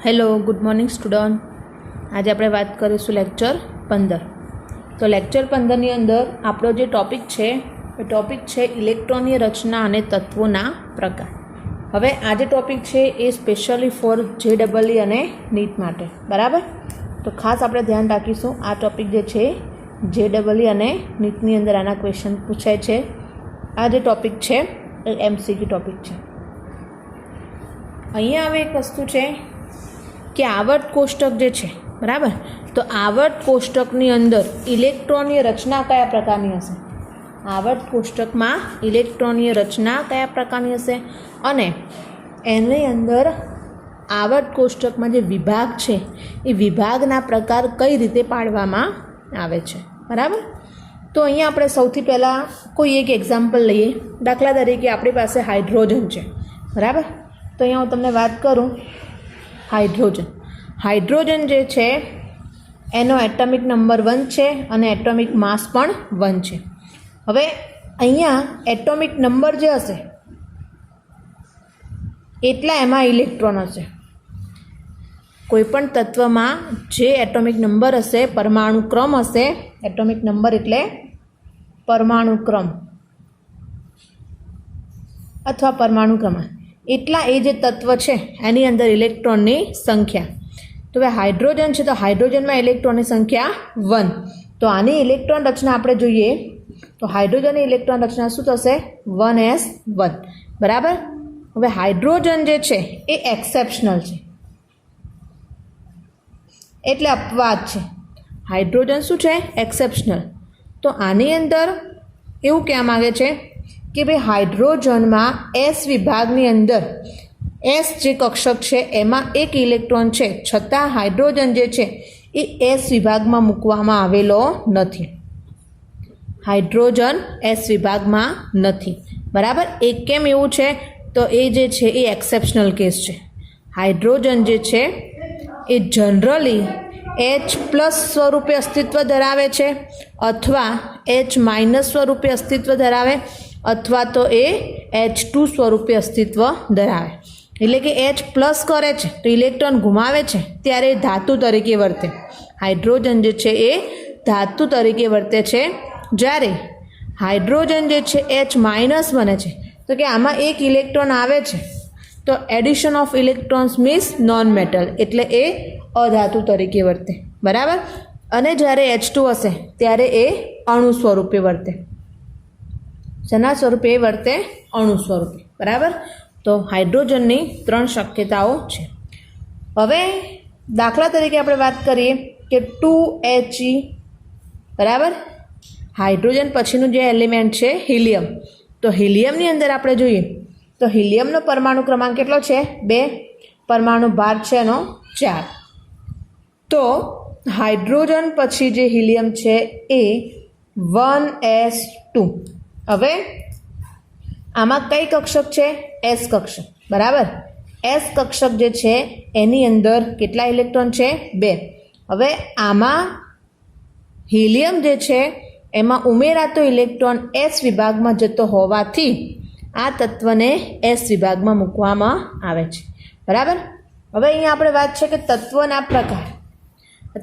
Hello, good morning student. આજે આપણે વાત કરીશું લેક્ચર 15. તો લેક્ચર 15ની અંદર આપણો જે ટૉપિક છે એ ટૉપિક છે ઇલેક્ટ્રોનની રચના અને તત્વોના પ્રકાર. હવે આ જે ટૉપિક છે એ સ્પેશિયલી ફોર JEE અને નીટ માટે, બરાબર. તો ખાસ આપણે ધ્યાન રાખીશું આ ટૉપિક જે છે JEE અને નીટની અંદર આના ક્વેશ્ચન પૂછાય છે. આ જે ટૉપિક છે એ MCQ ટૉપિક છે. અહીંયા હવે એક વસ્તુ છે કે આવર્ત કોષ્ટક જે છે, બરાબર. તો આવર્ત કોષ્ટકની અંદર ઇલેક્ટ્રોનની રચના કયા પ્રકારની હશે? આવર્ત કોષ્ટકમાં ઇલેક્ટ્રોનની રચના કયા પ્રકારની હશે અને એની અંદર આવર્ત કોષ્ટકમાં જે વિભાગ છે એ વિભાગના પ્રકાર કઈ રીતે પાડવામાં આવે છે, બરાબર. તો અહીંયા આપણે સૌથી પહેલાં કોઈ એક એક્ઝામ્પલ લઈએ. દાખલા તરીકે આપણી પાસે હાઇડ્રોજન છે, બરાબર. તો અહીંયા હું તમને વાત કરું હાઇડ્રોજન જે છે એનો એટોમિક નંબર 1 છે અને એટોમિક માસ પણ 1 છે. હવે અહીંયા એટોમિક નંબર જે હશે એટલા એમાં ઇલેક્ટ્રોન હશે. કોઈપણ તત્વમાં જે એટોમિક નંબર હશે, પરમાણુ ક્રમ હશે, એટોમિક નંબર એટલે પરમાણુ ક્રમ અથવા પરમાણુ ક્રમાંક, એટલા એ જે તત્વ છે એની અંદર ઇલેક્ટ્રોનની સંખ્યા. તો હવે હાઇડ્રોજન છે તો હાઇડ્રોજનમાં ઇલેક્ટ્રોનની સંખ્યા 1. તો આની ઇલેક્ટ્રોન રચના આપણે જોઈએ તો હાઇડ્રોજનની ઇલેક્ટ્રોન રચના શું થશે? 1s1, બરાબર. હવે હાઇડ્રોજન જે છે એ એક્સેપ્શનલ છે એટલે અપવાદ છે. હાઇડ્રોજન શું છે? એક્સેપ્શનલ. તો આની અંદર એવું કહેવા માગે છે કે ભાઈ હાઇડ્રોજનમાં S વિભાગની અંદર S જે કક્ષક છે એમાં એક ઇલેક્ટ્રોન છે, છતાં હાઇડ્રોજન જે છે એ S વિભાગમાં મૂકવામાં આવેલો નથી. હાઇડ્રોજન S વિભાગમાં નથી, બરાબર. એ કેમ એવું છે? તો એ જે છે એ એક્સેપ્શનલ કેસ છે. હાઇડ્રોજન જે છે એ જનરલી H+ સ્વરૂપે અસ્તિત્વ ધરાવે છે અથવા H- સ્વરૂપે અસ્તિત્વ ધરાવે અથવા તો એ H2 સ્વરૂપે અસ્તિત્વ ધરાવે. એટલે કે H+ કરે છે તો ઇલેક્ટ્રોન ગુમાવે છે ત્યારે એ ધાતુ તરીકે વર્તે. હાઇડ્રોજન જે છે એ ધાતુ તરીકે વર્તે છે. જ્યારે હાઇડ્રોજન જે છે H- બને છે તો કે આમાં એક ઇલેક્ટ્રોન આવે છે તો addition of electrons means non metal, એટલે એ અધાતુ તરીકે વર્તે, બરાબર. અને જ્યારે H2 હશે ત્યારે એ અણુ સ્વરૂપે વર્તે. શેના સ્વરૂપે વર્તે? અણુ સ્વરૂપે, બરાબર. તો હાઇડ્રોજનની 3 શક્યતાઓ છે. હવે દાખલા તરીકે આપણે વાત કરીએ કે 2He, બરાબર. હાઇડ્રોજન પછીનું જે એલિમેન્ટ છે હિલિયમ. તો હિલિયમની અંદર આપણે જોઈએ તો હિલિયમનો પરમાણુ ક્રમાંક કેટલો છે? 2. પરમાણુ ભાર છે એનો 4. તો હાઇડ્રોજન પછી જે હિલિયમ છે એ 1s2. હવે આમાં કઈ કક્ષક છે? S કક્ષક, બરાબર. S કક્ષક જે છે એની અંદર કેટલા ઇલેક્ટ્રોન છે? 2. હવે આમાં હિલિયમ જે છે એમાં ઉમેરાતો ઇલેક્ટ્રોન S વિભાગમાં જતો હોવાથી આ તત્વને S વિભાગમાં મૂકવામાં આવે છે, બરાબર. હવે અહીંયા આપણે વાત છે કે તત્વના પ્રકાર.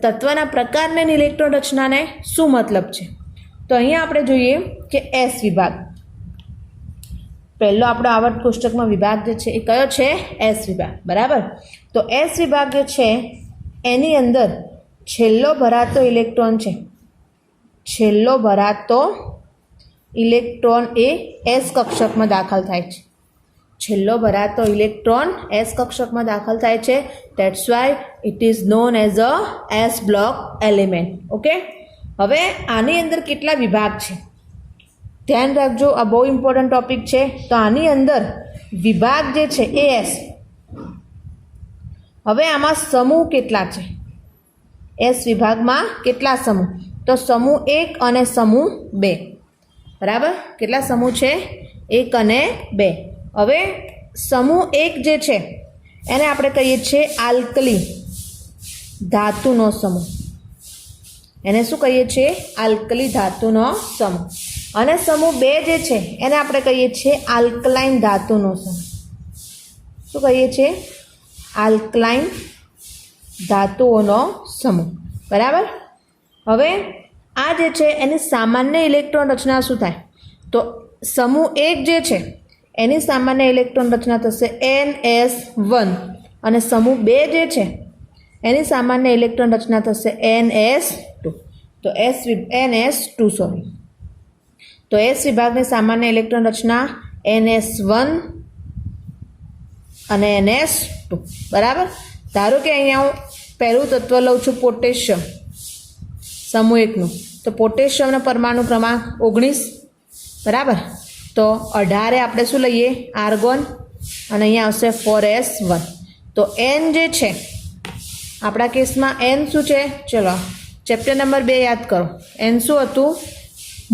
તત્વના પ્રકારને ઇલેક્ટ્રોન રચનાને શું મતલબ છે? તો અહીંયા આપણે જોઈએ કે S વિભાગ. પહેલો આપણો આવર્ત કોષ્ટકમાં વિભાગ જે છે એ કયો છે? S વિભાગ, બરાબર. તો S વિભાગ જે છે એની અંદર છેલ્લો ભરાતો ઇલેક્ટ્રોન છે. છેલ્લો ભરાતો ઇલેક્ટ્રોન એ S કક્ષકમાં દાખલ થાય છે. છેલ્લો ભરાતો ઇલેક્ટ્રોન S કક્ષકમાં દાખલ થાય છે. That's why it is known as a S block element. Okay. હવે આની અંદર કેટલા વિભાગ છે? ધ્યાન રાખજો, આ બહુ ઇમ્પોર્ટન્ટ ટોપિક છે. તો આની અંદર વિભાગ જે છે એ S. હવે આમાં સમૂહ કેટલા છે? S વિભાગમાં કેટલા સમૂહ? તો સમૂહ 1 અને સમૂહ 2, બરાબર. કેટલા સમૂહ છે? 1 અને 2. હવે સમૂહ 1 જે છે એને આપણે કહીએ છીએ આલ્કલી, ધાતુનો સમૂહ. એને શું કહીએ છીએ? આલ્કલી, ધાતુનો સમૂહ. અને સમૂહ 2 જે છે એને આપણે કહીએ છીએ આલ્કલાઇન, ધાતુનો સમૂહ. શું કહીએ છીએ? આલ્કલાઇન ધાતુઓનો સમૂહ. બરાબર. હવે આ જે છે એની સામાન્ય ઇલેક્ટ્રોન રચના શું થાય? તો સમૂહ 1 જે છે એની સામાન્ય ઇલેક્ટ્રોન રચના થશે NS1 અને સમૂહ 2 જે છે એની સામાન્ય ઇલેક્ટ્રોન રચના થશે NS2. તો NS2 સોરી. તો S વિભાગની સામાન્ય ઇલેક્ટ્રોન રચના NS1 અને NS2. બરાબર. ધારો કે અહીંયા હું પહેલું તત્વ લઉં છું પોટેશિયમ, સમૂહ 1નું. તો પોટેશિયમનો પરમાણુ ક્રમાંક 19. બરાબર. તો 18 આપણે શું લઈએ? આર્ગોન. અને અહીંયા આવશે 4s1. તો N જે છે આપણા કેસમાં N શું છે? ચલો ચેપ્ટર નંબર 2 યાદ કરો. N શું હતું?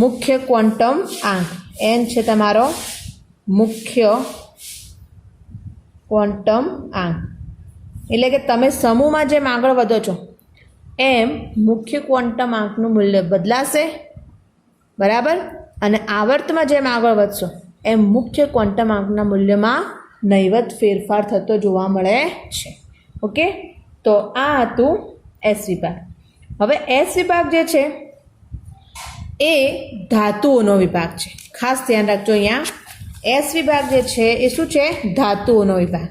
મુખ્ય ક્વોન્ટમ આંક. N છે તમારો મુખ્ય ક્વોન્ટમ આંક. એટલે કે તમે સમૂહમાં જેમ આગળ વધો છો એમ મુખ્ય ક્વોન્ટમ આંકનું મૂલ્ય બદલાશે. બરાબર. અને આવર્તમાં જેમ આગળ વધશો એમ મુખ્ય ક્વોન્ટમ આંકના મૂલ્યમાં નહિવત ફેરફાર થતો જોવા મળે છે. ઓકે. તો આ હતું S વિભાગ. હવે S વિભાગ જે છે એ ધાતુઓનો વિભાગ છે. ખાસ ધ્યાન રાખજો. અહીંયા S વિભાગ જે છે એ શું છે? ધાતુઓનો વિભાગ.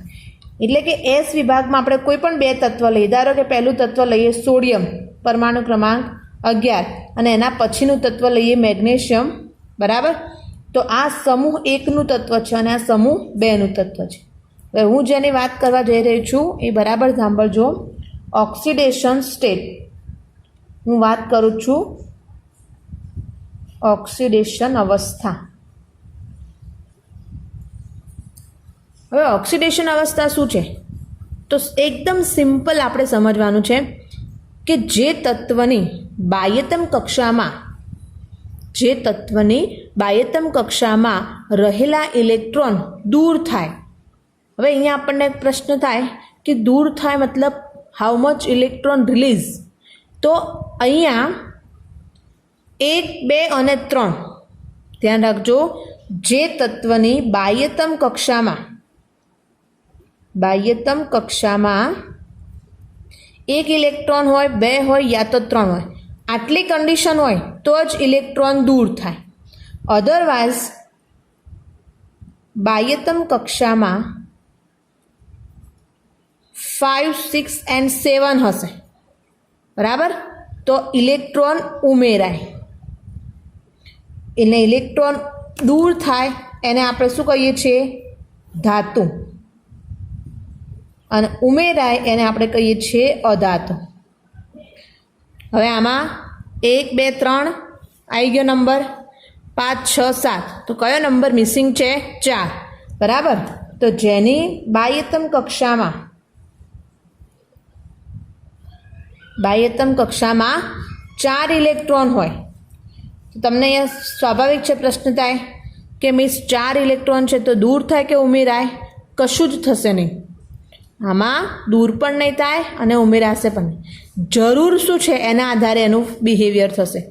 એટલે કે S વિભાગમાં આપણે કોઈ પણ 2 તત્વ લઈએ. ધારો કે પહેલું તત્વ લઈએ સોડિયમ, પરમાણુ ક્રમાંક 11, અને એના પછીનું તત્વ લઈએ મેગ્નેશિયમ. બરાબર. તો આ સમૂહ 1નું તત્વ છે અને આ સમૂહ 2નું તત્વ છે. હવે હું જેની વાત કરવા જઈ રહી છું એ બરાબર સાંભળજો. ઓક્સિડેશન સ્ટેટ હું વાત કરું છું. ઓક્સિડેશન અવસ્થા. હવે ઓક્સિડેશન અવસ્થા શું છે? તો એકદમ સિમ્પલ આપણે સમજવાનું છે કે જે તત્વની બાહ્યતમ કક્ષામાં રહેલા ઇલેક્ટ્રોન દૂર થાય. હવે અહીંયા આપણને એક પ્રશ્ન થાય કે દૂર થાય મતલબ હાઉ મચ ઇલેક્ટ્રોન રિલીઝ. તો અહીંયા 1, 2 અને 3 ધ્યાન રાખજો. જે તત્વની બાહ્યતમ કક્ષામાં 1 ઇલેક્ટ્રોન હોય, 2 હોય યા તો 3 હોય, આટલી કન્ડિશન હોય તો જ ઇલેક્ટ્રોન દૂર થાય. અધરવાઇઝ બાહ્યતમ કક્ષામાં 5, 6 and 7 હશે. બરાબર. તો ઇલેક્ટ્રોન ઉમેરાય. એટલે ઇલેક્ટ્રોન દૂર થાય એને આપણે શું કહીએ છીએ? ધાતુ. અને ઉમેરાય એને આપણે કહીએ છીએ અધાતુ. હવે આમાં 1, 2, 3 આવી ગયો નંબર. 5, 6, 7. તો કયો નંબર મિસિંગ છે? 4. બરાબર. તો જેની બાહ્યતમ કક્ષામાં 4 ઇલેક્ટ્રોન હોય તો તમને અહીંયા સ્વાભાવિક છે પ્રશ્ન થાય કે મિસ 4 ઇલેક્ટ્રોન છે તો દૂર થાય કે ઉમેરાય? કશું જ થશે નહીં. આમાં દૂર પણ નહીં થાય અને ઉમેરાશે પણ નહીં. જરૂર શું છે એના આધારે એનું બિહેવિયર થશે.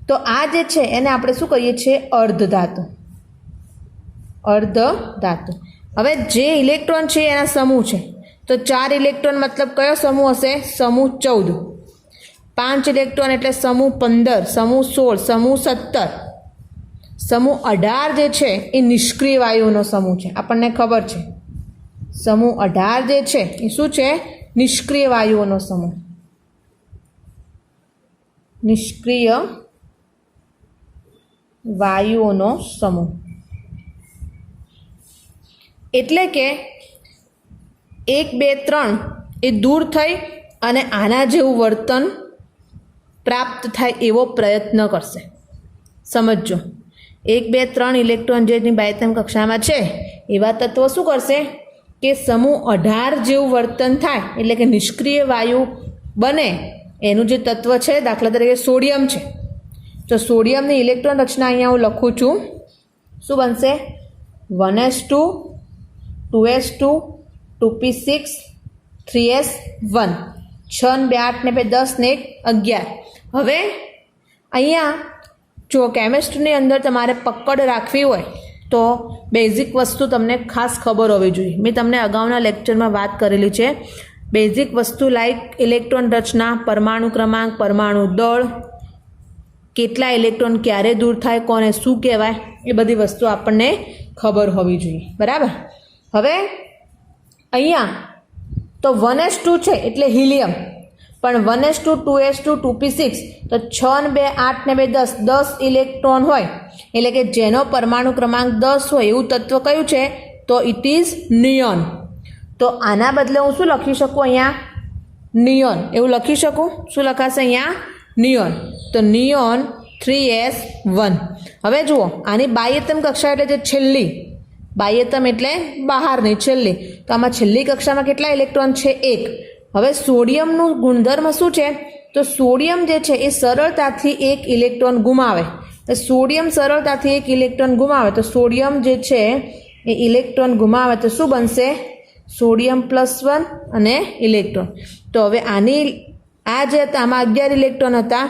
તો આ જે છે એને આપણે શું કહીએ છીએ? અર્ધધાતુ. હવે જે ઇલેક્ટ્રોન છે એના સમૂહ છે. તો 4 ઇલેક્ટ્રોન મતલબ કયો સમૂહ હશે? સમૂહ 14. 5 ઇલેક્ટ્રોન એટલે સમૂહ 15, સમૂહ 16, સમૂહ 17. સમૂહ 18 જે છે એ નિષ્ક્રિય વાયુઓનો સમૂહ છે. આપણને ખબર છે સમૂહ 18 જે છે એ શું છે? નિષ્ક્રિય વાયુઓનો સમૂહ. નિષ્ક્રિય વાયુઓનો સમૂહ. એટલે કે 1, 2, 3 એ દૂર થઈ અને આના જેવું વર્તન પ્રાપ્ત થાય એવો પ્રયત્ન કરશે. સમજો. 1, 2, 3 ઇલેક્ટ્રોન જેની બાહ્યતમ કક્ષામાં છે એવા તત્વો શું કરશે કે સમૂહ 18 જેવું વર્તન થાય એટલે કે નિષ્ક્રિય વાયુ બને એનું જે તત્વ છે. દાખલા તરીકે સોડિયમ છે તો સોડિયમની ઇલેક્ટ્રોન રચના અહીંયા હું લખું છું. શું બનશે? 1s2, 2s2, 2p6, 3s1. 6 ને 2 8 ને 2 10 ને 1 11. હવે અહીંયા જો કેમેસ્ટ્રીની અંદર તમારે પકડ રાખવી હોય તો તો બેઝિક વસ્તુ તમને ખાસ ખબર હોવી જોઈએ. મેં તમને અગાઉના લેક્ચરમાં વાત કરેલી છે. બેઝિક વસ્તુ લાઈક ઇલેક્ટ્રોન રચના, પરમાણુ ક્રમાંક, પરમાણુ દળ, કેટલા ઇલેક્ટ્રોન ક્યારે દૂર થાય, કોને શું કહેવાય, એ બધી વસ્તુ આપણને ખબર હોવી જોઈએ. બરાબર. હવે અહીંયા તો 1s2 છે એટલે હિલિયમ, પણ 1s2 2s2 2p6 તો 6 ને 2 8 ને 2 10 10 ઇલેક્ટ્રોન હોય એટલે કે જેનો પરમાણુ ક્રમાંક 10 હોય એવું તત્વ કયું છે? તો ઇટ ઇઝ નિયોન. તો આના બદલે હું શું લખી શકું? અહીંયા નિયોન એવું લખી શકું. શું લખાશે અહીંયા? નિયોન. તો નિયોન 3s1. હવે જુઓ, આની બાહ્યતમ કક્ષા એટલે જે છેલ્લી, બાહ્યતમ એટલે બહારની છેલ્લી, તો આમાં છેલ્લી કક્ષામાં કેટલા ઇલેક્ટ્રોન છે? 1. હવે સોડિયમનું ગુણધર્મ શું છે? તો સોડિયમ જે છે એ સરળતાથી 1 ઇલેક્ટ્રોન ગુમાવે. સોડિયમ સરળતાથી 1 ઇલેક્ટ્રોન ગુમાવે તો સોડિયમ જે છે એ ઇલેક્ટ્રોન ગુમાવે તો શું બનશે? સોડિયમ +1 અને ઇલેક્ટ્રોન. તો હવે આની આ જે હતા આમાં 11 ઇલેક્ટ્રોન હતા,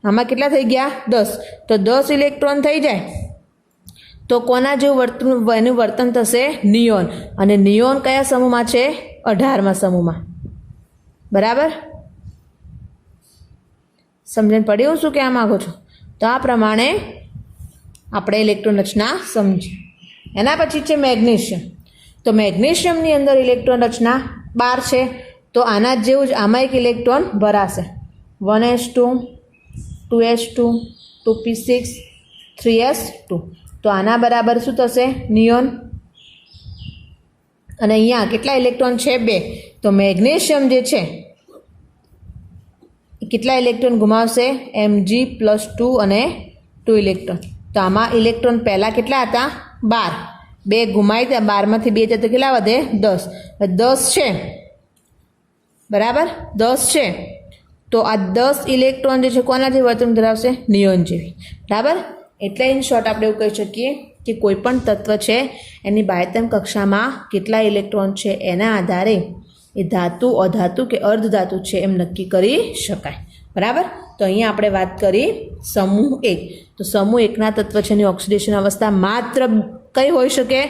આમાં કેટલા થઈ ગયા? 10. તો 10 ઇલેક્ટ્રોન થઈ જાય તો કોના જેવું એનું વર્તન થશે? નિયોન. અને નિયોન કયા સમૂહમાં છે? 18મા સમૂહમાં. બરાબર. સમજણ પડી હું શું કહેવા માગું છું? તો આ પ્રમાણે આપણે ઇલેક્ટ્રોન રચના સમજી. એના પછી છે મેગ્નેશિયમ. તો મેગ્નેશિયમની અંદર ઇલેક્ટ્રોન રચના 12 છે. તો આના જેવું જ આમાં એક ઇલેક્ટ્રોન ભરાશે. 1s2 2s2 2p6 3s2. તો આના બરાબર શું થશે? નિયોન. અને અહીંયા કેટલા ઇલેક્ટ્રોન છે? 2. તો મેગ્નેશિયમ જે છે કેટલા ઇલેક્ટ્રોન ગુમાવશે? Mg+2 અને 2 ઇલેક્ટ્રોન. તો આમાં ઇલેક્ટ્રોન પહેલાં કેટલા હતા? 12. 2 ગુમાવી ત્યાં 12માંથી 2 જતા કેટલા વધે? 10. 10 છે. બરાબર. 10 છે. તો આ 10 ઇલેક્ટ્રોન જે છે કોના જેવી વર્તન ધરાવશે? નિયોન જેવી. બરાબર. એટલે ઇન શોર્ટ આપણે એવું કહી શકીએ કે કોઈ પણ તત્વ છે એની બાહ્યતમ કક્ષામાં કેટલા ઇલેક્ટ્રોન છે એના આધારે એ ધાતુ, અધાતુ કે અર્ધધાતુ છે એમ નક્કી કરી શકાય. બરાબર. તો અહીંયા આપણે વાત કરી સમૂહ 1. તો સમૂહ 1ના તત્વ છે એની ઓક્સિડેશન અવસ્થા માત્ર કઈ હોઈ શકે?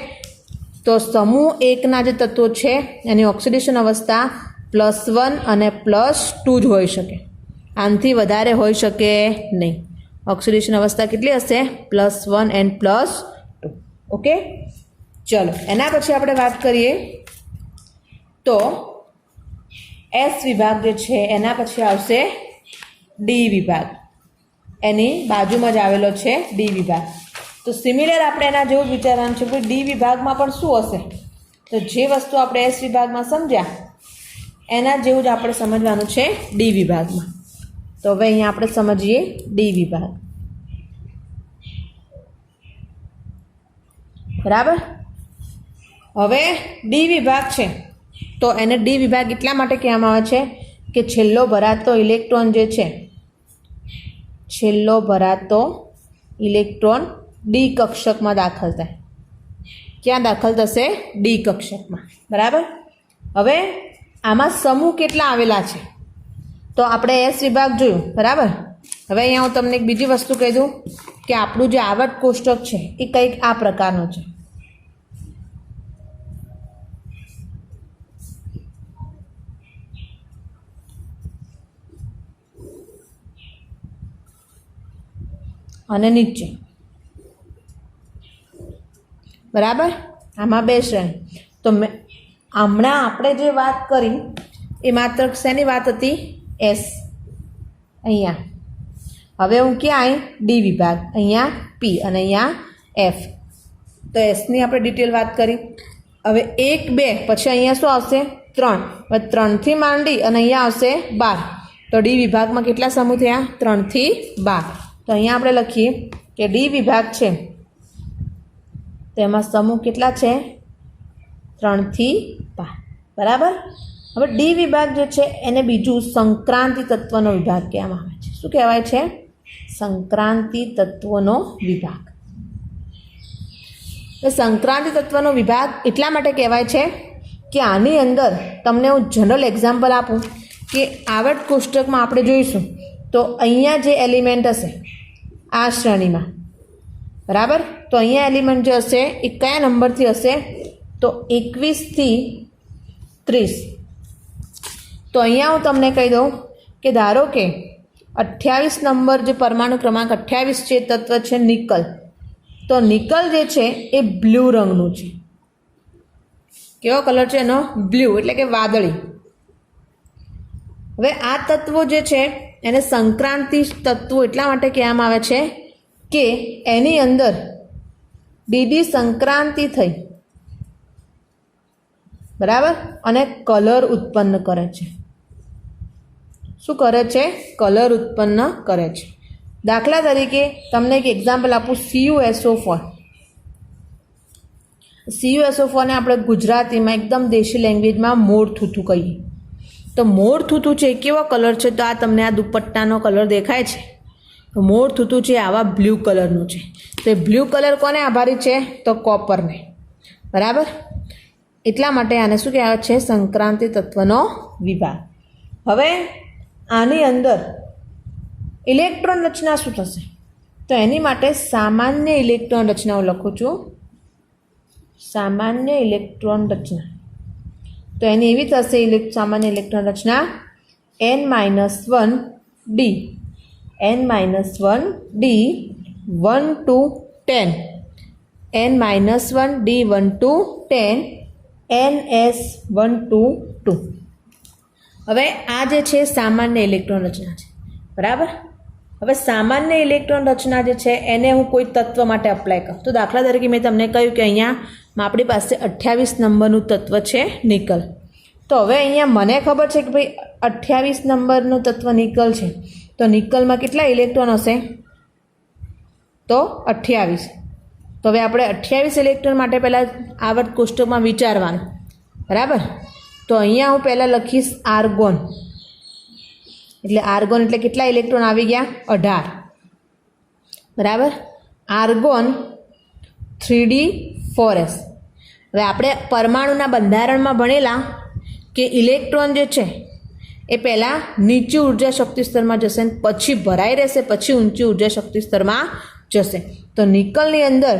તો સમૂહ 1ના જે તત્વો છે એની ઓક્સિડેશન અવસ્થા +1 અને +2 જ હોઈ શકે. આનાથી વધારે હોઈ શકે નહીં. ઓક્સિડેશન અવસ્થા કેટલી હશે? +1 and +2. ઓકે. ચલો એના પછી આપણે વાત કરીએ તો S વિભાગ જે છે એના પછી આવશે ડી વિભાગ. એની બાજુમાં જ આવેલો છે ડી વિભાગ. તો સિમિલર આપણે એના જેવું વિચારવાનું છે કે ડી વિભાગમાં પણ શું હશે? તો જે વસ્તુ આપણે એસ વિભાગમાં સમજ્યા એના જેવું જ આપણે સમજવાનું છે ડી વિભાગમાં. તો હવે અહીંયા આપણે સમજીએ ડી વિભાગ. બરાબર. હવે ડી વિભાગ છે તો એને ડી વિભાગ એટલા માટે કહેવામાં આવે છે કે છેલ્લો ભરાતો ઇલેક્ટ્રોન જે છે, છેલ્લો ભરાતો ઇલેક્ટ્રોન ડી કક્ષકમાં દાખલ થાય. ક્યાં દાખલ થશે? ડી કક્ષકમાં. બરાબર. હવે આમાં સમૂહ કેટલા આવેલા છે? તો આપણે એસ વિભાગ જોયું. બરાબર. હવે અહીંયા હું તમને એક બીજી વસ્તુ કહી દઉં કે આપણું જે આવર્ત કોષ્ટક છે એ કંઈક આ પ્રકારનું છે. અને નીચે. બરાબર. આમાં 2 શ્રેણી. તો હમણાં આપણે જે વાત કરી એ માત્ર શેની વાત હતી? એસ. અહીંયા હવે હું ક્યાં આવી? ડી વિભાગ. અહીંયા પી અને અહીંયા એફ. તો એસની આપણે ડિટેલ વાત કરી. હવે 1 2 પછી અહીંયા શું આવશે? 3. હવે 3થી માંડી અને અહીંયા આવશે 12. તો ડી વિભાગમાં કેટલા સમૂહ થયા? 3 થી 12. તો અહીંયા આપણે લખીએ કે ડી વિભાગ છે તેમાં સમૂહ કેટલા છે? 3 થી 12. બરાબર. હવે ડી વિભાગ જે છે એને બીજું સંક્રાંતિ તત્વનો વિભાગ કહેવામાં આવે છે. શું કહેવાય છે? સંક્રાંતિ તત્વનો વિભાગ. એ સંક્રાંતિ તત્વનો વિભાગ એટલા માટે કહેવાય છે કે આની અંદર તમને હું જનરલ એક્ઝામ્પલ આપું કે આવર્ત કોષ્ટકમાં આપણે જોઈશું તો અહીંયા જે એલિમેન્ટ હશે આ શ્રેણીમાં, બરાબર, તો તો અહીંયા એલિમેન્ટ જે હશે એ કયા નંબરથી હશે? તો 21 થી 30. તો અહીંયા હું તમને કહી દઉં કે ધારો કે 28 નંબર જે પરમાણુ ક્રમાંક 28 છે તત્વ છે નિકલ. તો નિકલ જે છે એ બ્લુ રંગનું છે. કેવો કલર છે એનો? બ્લુ, એટલે કે વાદળી. હવે આ તત્વો જે છે એને સંક્રાંતિ તત્વો એટલા માટે કહેવામાં આવે છે કે એની અંદર ડીડી સંક્રાંતિ થઈ, બરાબર, અને કલર ઉત્પન્ન કરે છે. શું કરે છે? કલર ઉત્પન્ન કરે છે. દાખલા તરીકે તમને એક એક્ઝામ્પલ આપું, CuSO4. CuSO4 ને આપણે ગુજરાતીમાં એકદમ દેશી લેંગ્વેજમાં મોર થૂથું કહીએ. તો મોર થૂથું છે એ કેવો કલર છે? તો આ તમને આ દુપટ્ટાનો કલર દેખાય છે. તો મોર થૂથું છે આવા બ્લુ કલરનું છે. તો એ બ્લુ કલર કોને આભારી છે? તો કોપરને, બરાબર. એટલા માટે આને શું કહેવાય છે? સંક્રાંતિ તત્વનો વિભાગ. હવે આની અંદર ઇલેક્ટ્રોન રચના શું થશે? તો એની માટે સામાન્ય ઇલેક્ટ્રોન રચના હું લખું છું. સામાન્ય ઇલેક્ટ્રોન રચના. તો એની એવી થશે સામાન્ય electron Rachna n-1d, n-1d 1 to 10, n-1d 1 to 10, ns 1 to 2. હવે આ જે છે સામાન્ય ઇલેક્ટ્રોન રચના છે, બરાબર. હવે સામાન્ય ઇલેક્ટ્રોન રચના જે છે એને હું કોઈ તત્વ માટે અપ્લાય કરું. તો દાખલા તરીકે મેં તમને કહ્યું કે અહીંયા આપણી પાસે 28 નંબરનું તત્વ છે નિકલ. તો હવે અહીંયા મને ખબર છે કે ભાઈ 28 નંબરનું તત્વ નિકલ છે. તો નિકલમાં કેટલા ઇલેક્ટ્રોન હશે? તો 28. તો હવે આપણે 28 ઇલેક્ટ્રોન માટે પહેલાં આવર્ત કોષ્ટકમાં વિચારવાનું, બરાબર. તો અહીંયા હું પહેલાં લખીશ આર્ગોન. એટલે આર્ગોન એટલે કેટલા ઇલેક્ટ્રોન આવી ગયા? 18, બરાબર. Argon 3d4s. હવે આપણે પરમાણુના બંધારણમાં ભણેલા કે ઇલેક્ટ્રોન જે છે એ પહેલાં નીચી ઉર્જા શક્તિ સ્તરમાં જશે અને પછી ભરાઈ રહેશે, પછી ઊંચી ઉર્જા શક્તિ સ્તરમાં જશે. તો નિકલની અંદર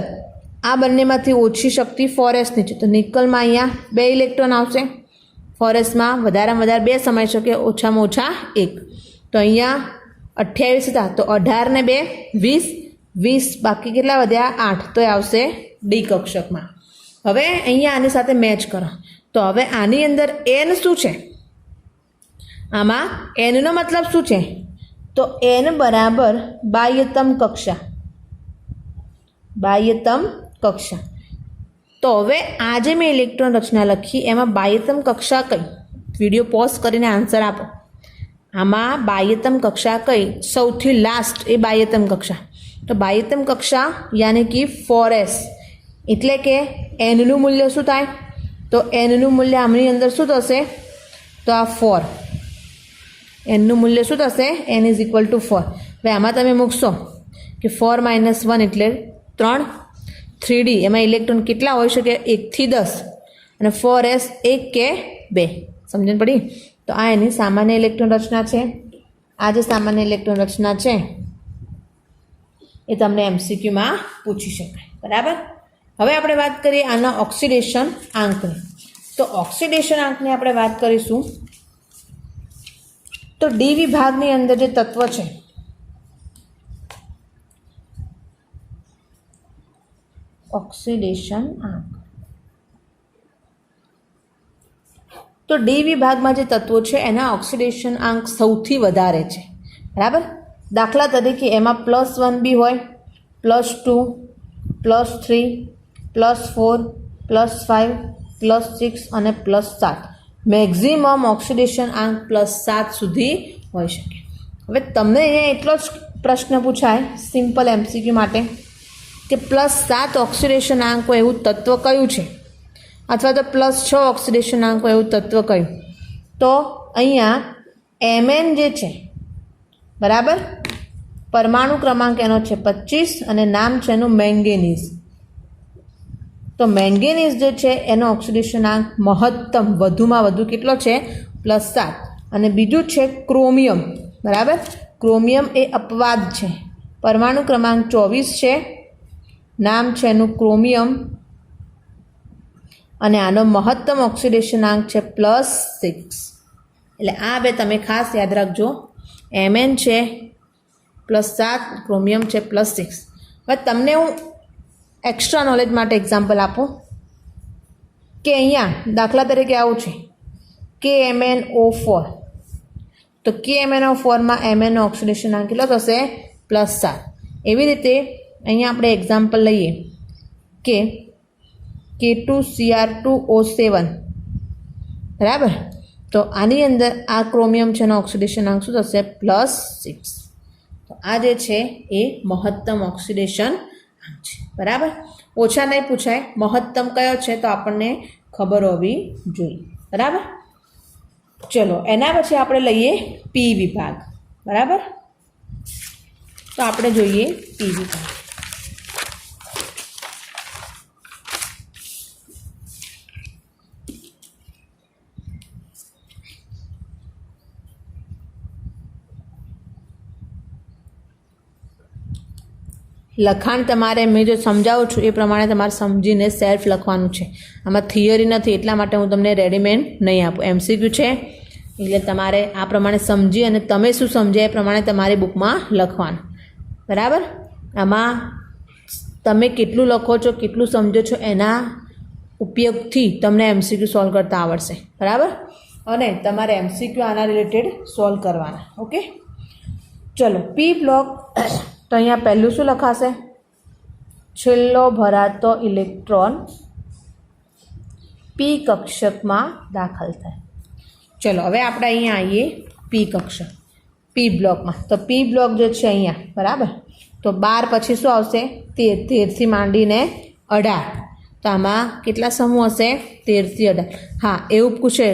આ બંનેમાંથી ઓછી શક્તિ 4sની છે. તો નિકલમાં અહીંયા 2 ઇલેક્ટ્રોન આવશે, 4sમાં વધારેમાં વધારે 2 સમાઈ શકે, ઓછામાં ઓછા 1. તો અહીંયા 28 હતા તો 18 ને 2 20, 20 બાકી કેટલા વધ્યા? 8. તો એ આવશે ડી કક્ષકમાં. હવે અહીંયા આની સાથે મેચ કરો. તો હવે આની અંદર n શું છે? આમાં nનો મતલબ શું છે? તો n બરાબર બાહ્યતમ કક્ષા, બાહ્યતમ કક્ષા. તો હવે આ જે મેં ઇલેક્ટ્રોન રચના લખી એમાં બાહ્યતમ કક્ષા કઈ? વિડીયો પોઝ કરીને આન્સર આપો. આમાં બાહ્યતમ કક્ષા કઈ? સૌથી લાસ્ટ એ બાહ્યતમ કક્ષા. તો બાહ્યતમ કક્ષા યાની કે 4s. એટલે કે nનું મૂલ્ય શું થાય? તો nનું મૂલ્ય આમની અંદર શું થશે? તો આ 4. nનું મૂલ્ય શું થશે? n = 4. હવે આમાં તમે મૂકશો કે 4 - 1 એટલે 3. 3d એમાં ઇલેક્ટ્રોન કેટલા હોઈ શકે? 1 થી 10. અને 4s 1 કે 2. સમજણ પડી? તો આ એની સામાન્ય ઇલેક્ટ્રોન રચના છે. આ જે સામાન્ય ઇલેક્ટ્રોન રચના છે એ તમને MCQમાં પૂછી શકાય, બરાબર. હવે આપણે વાત કરીએ આના ઓક્સિડેશન આંકની. તો ઓક્સિડેશન આંકની આપણે વાત કરીશું. તો ડી વિભાગની અંદર જે તત્વ છે ઓક્સિડેશન આંક. તો ડી વિભાગમાં જે તત્વો છે એના ઓક્સિડેશન આંક સૌથી વધારે છે, બરાબર. દાખલા તરીકે એમાં +1 બી હોય, +2, +3, +4, +5, +6 અને +7. મેક્ઝિમમ ઓક્સિડેશન આંક +7 સુધી હોઈ શકે. હવે તમને અહીંયા એટલો જ પ્રશ્ન પૂછાય સિમ્પલ MCQ માટે કે +7 ઓક્સિડેશન આંક હોય એવું તત્વ કયું છે, અથવા તો +6 ઓક્સિડેશન આંક હોય એવું તત્વ કયું? તો અહીંયા Mn જે છે, બરાબર, પરમાણુ ક્રમાંક એનો છે 25 અને નામ છે એનું મેંગેનીઝ. તો મેંગેનીઝ જે છે એનો ઓક્સિડેશન આંક મહત્તમ વધુમાં વધુ કેટલો છે? +7. અને બીજું છે ક્રોમિયમ, બરાબર. ક્રોમિયમ એ અપવાદ છે, પરમાણુ ક્રમાંક 24 છે નામ છે એનું ક્રોમિયમ અને આનો મહત્તમ ઓક્સિડેશનાંક છે +6. એટલે આ બે તમે ખાસ યાદ રાખજો. Mn છે +7, ક્રોમિયમ છે +6. હવે તમને હું એક્સ્ટ્રા નોલેજ માટે એક્ઝામ્પલ આપું કે અહીંયા દાખલા તરીકે આવું છે KMnO4. તો KMnO4માં Mn નો ઓક્સિડેશનાંક કેટલો થશે? +7. એવી રીતે અહીંયા આપણે એક્ઝામ્પલ લઈએ કે K2Cr2O7, બરાબર. તો આની અંદર આ ક્રોમિયમ છે એનો ઓક્સિડેશનાંક શું થશે? +6. તો આ જે છે એ મહત્તમ ઓક્સિડેશન આંક છે, બરાબર. ઓછા નહીં પૂછાય, મહત્તમ કયો છે તો આપણને ખબર હોવી જોઈએ, બરાબર. ચલો એના પછી આપણે લઈએ પી વિભાગ, બરાબર. તો આપણે જોઈએ પી વિભાગ. લખાણ તમારે મેં જો સમજાવું છું એ પ્રમાણે તમારે સમજીને સેલ્ફ લખવાનું છે. આમાં થિયરી નથી, એટલા માટે હું તમને રેડીમેડ નહીં આપું. MCQ છે એટલે તમારે આ પ્રમાણે સમજી અને તમે શું સમજ્યા એ પ્રમાણે તમારી બુકમાં લખવાનું, બરાબર. આમાં તમે કેટલું લખો છો, કેટલું સમજો છો એના ઉપયોગથી તમને MCQ સોલ્વ કરતા આવડશે, બરાબર. અને તમારે MCQ આના રિલેટેડ સોલ્વ કરવાના. ઓકે, ચલો પી બ્લોક. તો અહીંયા પહેલું શું લખાશે? છેલ્લો ભરાતો ઇલેક્ટ્રોન પી કક્ષકમાં દાખલ થાય. ચલો હવે આપણે અહીંયા આવીએ પી કક્ષક, પી બ્લોકમાં. તો પી બ્લોક જે છે અહીંયા, બરાબર. તો 12 પછી શું આવશે? 13. 13થી માંડીને 18. તો આમાં કેટલા સમૂહ હશે? 13 થી 18. હા, એવું પૂછે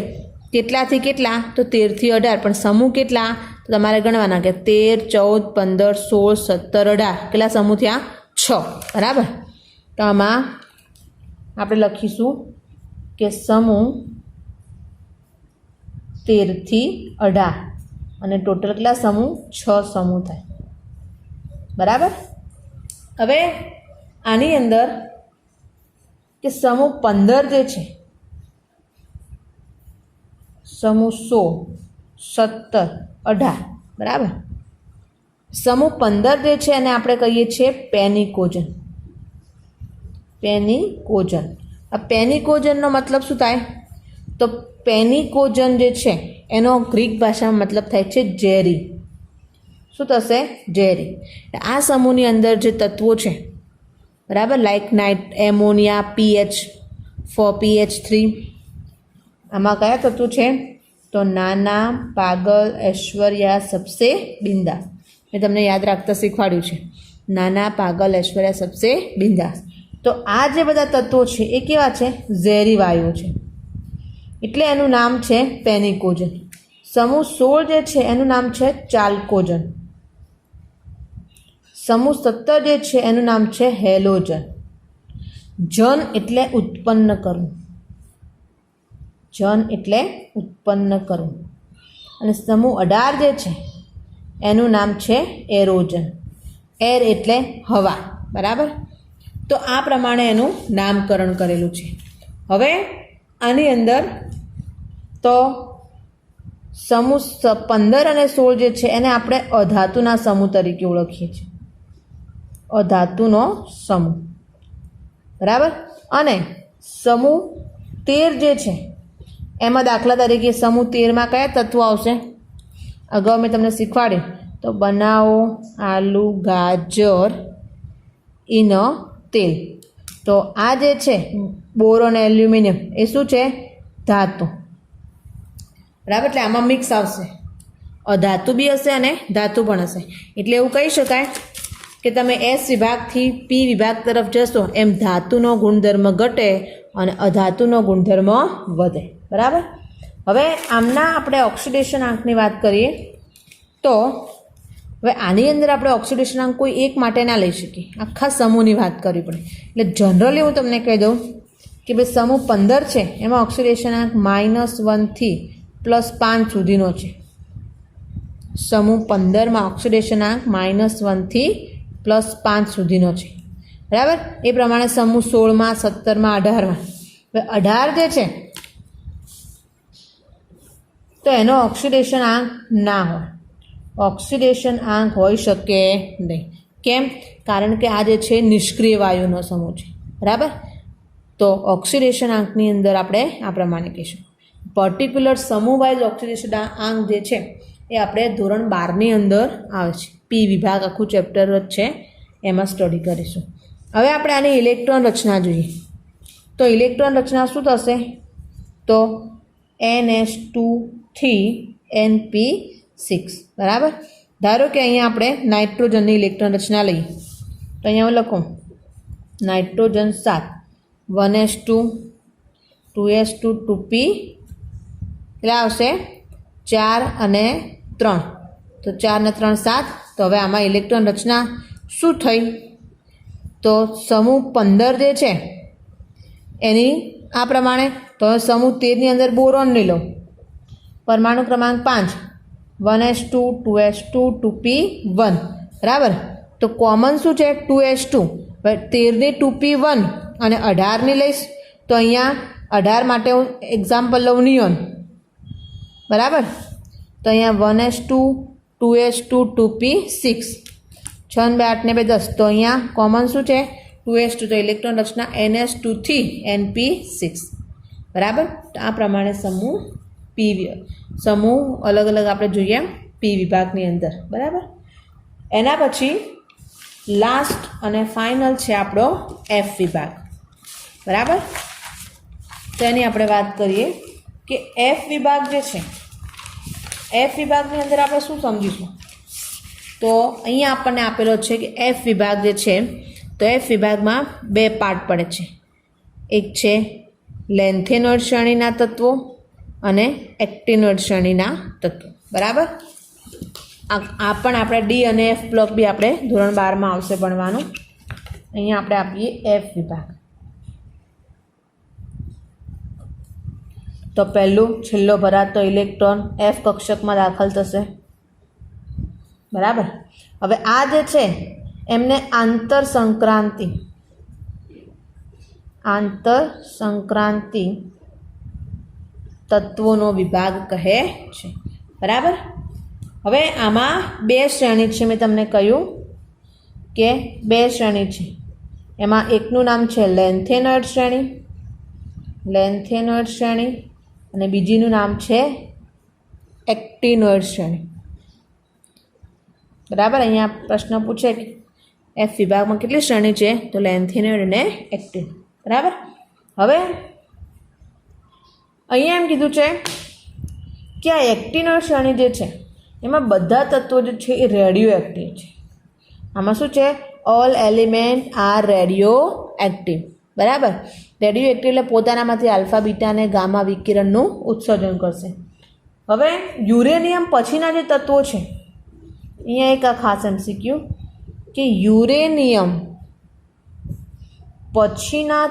કેટલાથી કેટલા? તો 13 થી 18. પણ સમૂહ કેટલા? તો તમારે ગણવાના કે 13, 14, 15, 16, 17, 18. કેટલા સમૂહ થયા? 6, બરાબર. તો આમાં આપણે લખીશું કે સમૂહ 13 થી 18 અને ટોટલ કેટલા સમૂહ? 6 સમૂહ થાય, બરાબર. હવે આની અંદર કે સમૂહ 15 જે છે, સમૂહ 16, 17, 18, બરાબર. સમૂહ 15 જે છે એને આપણે કહીએ છીએ પેનિકોજન. પેનિકોજન. આ પેનિકોજનનો મતલબ શું થાય? તો પેનિકોજન જે છે એનો ગ્રીક ભાષામાં મતલબ થાય છે ઝેરી. શું થશે? ઝેરી. આ સમૂહની અંદર જે તત્વો છે, બરાબર, like night, ammonia, PH4, PH3. આમાં કયા તત્વો છે? તો નાના, પાગલ, ઐશ્વર્યા, સબસે, બિંદાસ. મેં તમને યાદ રાખતા શીખવાડ્યું છે. નાના, પાગલ, ઐશ્વર્યા, સબસે, બિંદાસ. તો આ જે બધા તત્વો છે એ કેવા છે? ઝેરી વાયુઓ છે, એટલે એનું નામ છે પેનિકોજન. સમૂહ 16 જે છે એનું નામ છે ચાલ્કોજન. સમૂહ 17 જે છે એનું નામ છે હેલોજન. જન એટલે ઉત્પન્ન કરવું. જન એટલે ઉત્પન્ન કરવું. અને સમૂહ 18 જે છે એનું નામ છે એરોજન. એર એટલે હવા, બરાબર. તો આ પ્રમાણે એનું નામકરણ કરેલું છે. હવે આની અંદર તો સમૂહ 15 અને 16 જે છે એને આપણે અધાતુના સમૂહ તરીકે ઓળખીએ છીએ. અધાતુનો સમૂહ, બરાબર. અને સમૂહ 13 જે છે એમાં દાખલા તરીકે સમૂહ 13માં કયા તત્વો આવશે? અગાઉ મેં તમને શીખવાડ્યું. તો બનાવો, આલુ, ગાજર, ઈનો, તેલ. તો આ જે છે બોરોન, એલ્યુમિનિયમ એ શું છે? ધાતુ, બરાબર. એટલે આમાં મિક્સ આવશે. અધાતુ બી હશે અને ધાતુ પણ હશે. એટલે એવું કહી શકાય કે તમે S વિભાગથી પી વિભાગ તરફ જશો એમ ધાતુનો ગુણધર્મ ઘટે અને અધાતુનો ગુણધર્મ વધે, બરાબર. હવે આમના આપણે ઓક્સિડેશન આંકની વાત કરીએ તો હવે આની અંદર આપણે ઓક્સિડેશન આંક કોઈ એક માટે ના લઈ શકીએ, આખા સમૂહની વાત કરવી પડે. એટલે જનરલી હું તમને કહી દઉં કે ભાઈ સમૂહ 15 છે એમાં ઓક્સિડેશન આંક -1 થી +5 સુધીનો છે. સમૂહ 15માં ઓક્સિડેશન આંક -1 થી +5 સુધીનો છે. બરાબર. એ પ્રમાણે સમૂહ 16માં 17માં 18માં. હવે 18 જે છે તો એનો ઓક્સિડેશન આંક ના હોય, ઓક્સિડેશન આંક હોઈ શકે નહીં. કેમ? કારણ કે આ જે છે નિષ્ક્રિય વાયુનો સમૂહ છે. બરાબર. તો ઓક્સિડેશન આંકની અંદર આપણે આ પ્રમાણે કહીશું. પર્ટિક્યુલર સમૂહ વાઇઝ ઓક્સિડેશન આંક જે છે એ આપણે ધોરણ 12ની અંદર આવે છે. પી વિભાગ આખું ચેપ્ટર જ છે, એમાં સ્ટડી કરીશું. હવે આપણે આની ઇલેક્ટ્રોન રચના જોઈએ. તો ઇલેક્ટ્રોન રચના શું થશે? તો NH2 NP6. બરાબર. ધારો કે અહીંયા આપણે નાઇટ્રોજનની ઇલેક્ટ્રોન રચના લઈએ તો અહીંયા લખો નાઇટ્રોજન 7 1s2 2s2 2p કેટલા આવશે? 4 અને 3. તો 4 ને 3 7. તો હવે આમાં ઇલેક્ટ્રોન રચના શું થઈ? તો સમૂહ 15 જે છે એની આ પ્રમાણે. તો સમૂહ 13ની અંદર બોરોનની લો, પરમાણુ ક્રમાંક 5 1s2 2s2 2p1. બરાબર. તો કોમન શું છે? 2s2. 13ની 2p1 અને 18ની લઈશ તો અહીંયા 18 માટે હું એક્ઝામ્પલ લઉં નિયોન. બરાબર. તો અહીંયા 1s2 2s2 2p6 6 2 8 ને 2 10. તો અહીંયા કોમન શું છે? 2s2. તો ઇલેક્ટ્રોન રચના NH2 થી NP6. બરાબર. તો આ પ્રમાણે સમૂહ અલગ અલગ આપણે જોઈએ પી વિભાગની અંદર. બરાબર. એના પછી લાસ્ટ અને ફાઇનલ છે આપણો એફ વિભાગ. બરાબર. તો એની આપણે વાત કરીએ કે એફ વિભાગ જે છે, એફ વિભાગની અંદર આપણે શું સમજીશું? તો અહીંયા આપણને આપેલો છે કે એફ વિભાગ જે છે તો એફ વિભાગમાં 2 પાર્ટ પડે છે. એક છે લેન્થેનોઇડ શ્રેણીના તત્વો અને એક્ટિનોઇડ શ્રેણીના તત્વો. બરાબર. આ પણ આપણે ડી અને એફ બ્લોક બી આપણે ધોરણ 12માં આવશે ભણવાનું. અહીંયા આપણે આપીએ એફ વિભાગ. તો પહેલું છેલ્લો ભરાતો ઇલેક્ટ્રોન એફ કક્ષકમાં દાખલ થશે. બરાબર. હવે આ જે છે એમને આંતર સંક્રાંતિ તત્વોનો વિભાગ કહે છે. બરાબર. હવે આમાં 2 શ્રેણી છે. મેં તમને કહ્યું કે 2 શ્રેણી છે. એમાં એકનું નામ છે લેન્થેનોઇડ શ્રેણી અને બીજીનું નામ છે એક્ટિનોઇડ શ્રેણી. બરાબર. અહીંયા પ્રશ્ન પૂછે કે એફ વિભાગમાં કેટલી શ્રેણી છે? તો લેન્થેનોઇડ અને એક્ટિનોઇડ. બરાબર. હવે અહીંયા એમ કીધું છે કે આ એક્ટિનોઇડ શ્રેણી જે છે એમાં બધા તત્વો જે છે એ રેડિયો એક્ટિવ છે. આમાં શું છે? All element are radioactive. બરાબર. રેડિયો એક્ટિવ એટલે પોતાનામાંથી આલ્ફા બીટા અને ગામા વિકિરણનું ઉત્સર્જન કરશે. હવે યુરેનિયમ પછીના જે તત્વો છે, અહીંયા એક આ ખાસ MCQ કે યુરેનિયમ પછીના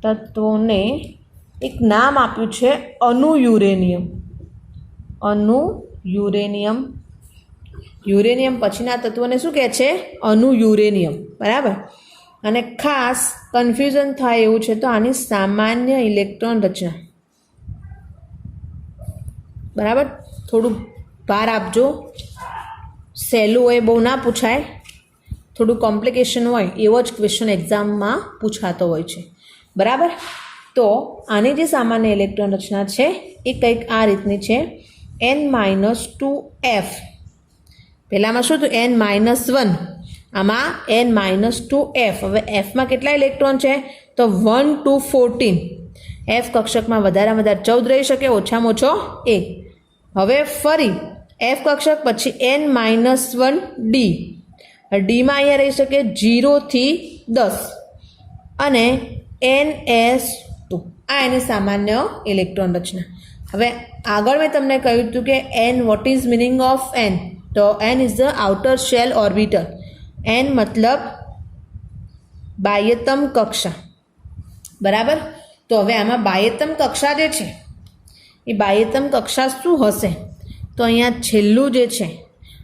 તત્વોને એક નામ આપ્યું છે અનુયુરેનિયમ. યુરેનિયમ પછીના તત્વોને શું કહે છે? અનુયુરેનિયમ. બરાબર. અને ખાસ કન્ફ્યુઝન થાય એવું છે તો આની સામાન્ય ઇલેક્ટ્રોન રચના. બરાબર. થોડું ભાર આપજો. સહેલું હોય બહુ ના પૂછાય, થોડું કોમ્પ્લિકેશન હોય એવો જ ક્વેશ્ચન એક્ઝામમાં પૂછાતો હોય છે. બરાબર. તો આની જે સામાન્ય ઇલેક્ટ્રોન રચના છે એ કંઈક આ રીતની છે. N-2F. પહેલામાં શું હતું? N-1. આમાં N-2F. હવે એફમાં કેટલા ઇલેક્ટ્રોન છે? તો 1 to 14. એફ કક્ષકમાં વધારેમાં વધારે 14 રહી શકે, ઓછામાં ઓછો 1. હવે ફરી એફ કક્ષક પછી N-1D. ડીમાં અહીંયા રહી શકે 0 થી 10 અને NS2. આ એની સામાન્ય ઇલેક્ટ્રોન રચના. હવે આગળ મેં તમને કહ્યું હતું કે N, what is meaning of N? તો N is the outer shell orbiter. N મતલબ બાહ્યતમ કક્ષા. બરાબર. તો હવે આમાં બાહ્યતમ કક્ષા જે છે એ બાહ્યતમ કક્ષા શું હશે? તો અહીંયા છેલ્લું જે છે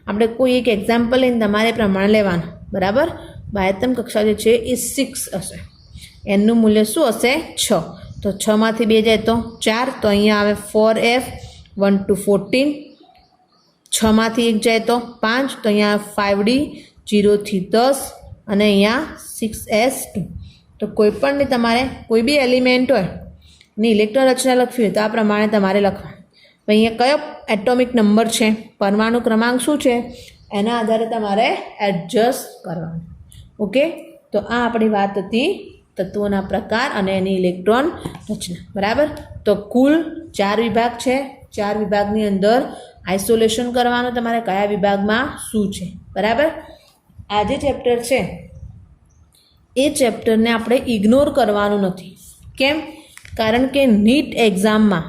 આપણે કોઈ એક એક્ઝામ્પલ લઈને તમારે પ્રમાણ લેવાનું. બરાબર. બાહ્યતમ કક્ષા જે છે એ 6 હશે. એનનું મૂલ્ય શું હશે? 6. તો 6માંથી 2 જાય તો 4, તો અહીંયા આવે 4f 1 to 14. 6માંથી 1 જાય તો 5, તો અહીંયા 5d 0 થી 10 અને અહીંયા 6s2. તો કોઈ પણની તમારે કોઈ બી એલિમેન્ટ હોય ની ઇલેક્ટ્રોન રચના લખવી હોય તો આ પ્રમાણે તમારે લખવાનું. અહીંયા કયો એટોમિક નંબર છે, પરમાણુ ક્રમાંક શું છે, એના આધારે તમારે એડજસ્ટ કરવાનું. ઓકે, તો આ આપણી વાત હતી તત્વોના પ્રકાર અને એની ઇલેક્ટ્રોન રચના. બરાબર. તો કુલ 4 વિભાગ છે. 4 વિભાગની અંદર આઇસોલેશન કરવાનું તમારે કયા વિભાગમાં શું છે. બરાબર. આ જે ચેપ્ટર છે એ ચેપ્ટરને આપણે ઇગ્નોર કરવાનું નથી. કેમ? કારણ કે નીટ એક્ઝામમાં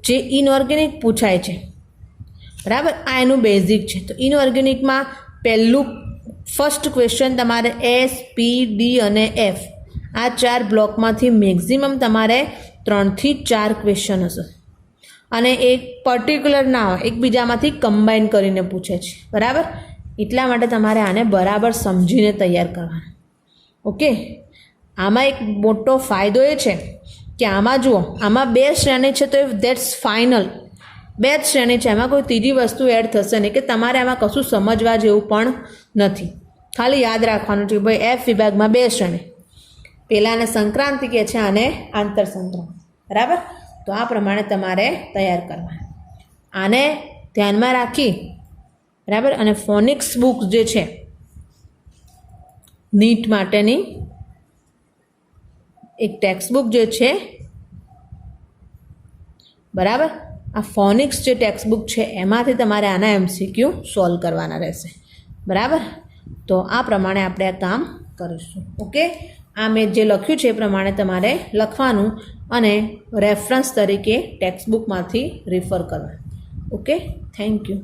જે ઇનઓર્ગેનિક પૂછાય છે, બરાબર, આ એનું બેઝિક છે. તો ઇનઓર્ગેનિકમાં પહેલું ફર્સ્ટ ક્વેશ્ચન તમારે S, P, D અને F આ 4 બ્લોકમાંથી મેક્ઝિમમ તમારે 3 થી 4 ક્વેશ્ચન હશે અને એક પર્ટિક્યુલર ના હોય, એકબીજામાંથી કમ્બાઈન કરીને પૂછે છે. બરાબર. એટલા માટે તમારે આને બરાબર સમજીને તૈયાર કરવાના. ઓકે. આમાં એક મોટો ફાયદો એ છે કે આમાં જુઓ, આમાં 2 શ્રેણી છે તો ધેટ્સ ફાઇનલ. 2 જ શ્રેણી છે, એમાં કોઈ ત્રીજી વસ્તુ એડ થશે નહીં કે તમારે આમાં કશું સમજવા જેવું પણ નથી. ખાલી યાદ રાખવાનું છે કે ભાઈ F વિભાગમાં 2 શ્રેણી, પહેલાંને સંક્રાંતિ કહે છે અને આંતર સંક્રાંતિ. બરાબર. તો આ પ્રમાણે તમારે તૈયાર કરવાના. આને ધ્યાનમાં રાખી, બરાબર, અને ફોનિક્સ બુક જે છે નીટ માટેની એક ટેક્સ્ટ બુક જે છે, બરાબર, આ ફોનિક્સ જે ટેક્સ્ટ બુક છે એમાંથી તમારે આના MCQ સોલ્વ કરવાના રહેશે. બરાબર. તો આ પ્રમાણે આપણે આ કામ કરીશું. ઓકે. આ મેં જે લખ્યું છે એ પ્રમાણે તમારે લખવાનું અને રેફરન્સ તરીકે ટેક્સ્ટ બુકમાંથી રિફર કરવાનું. ઓકે. Thank you.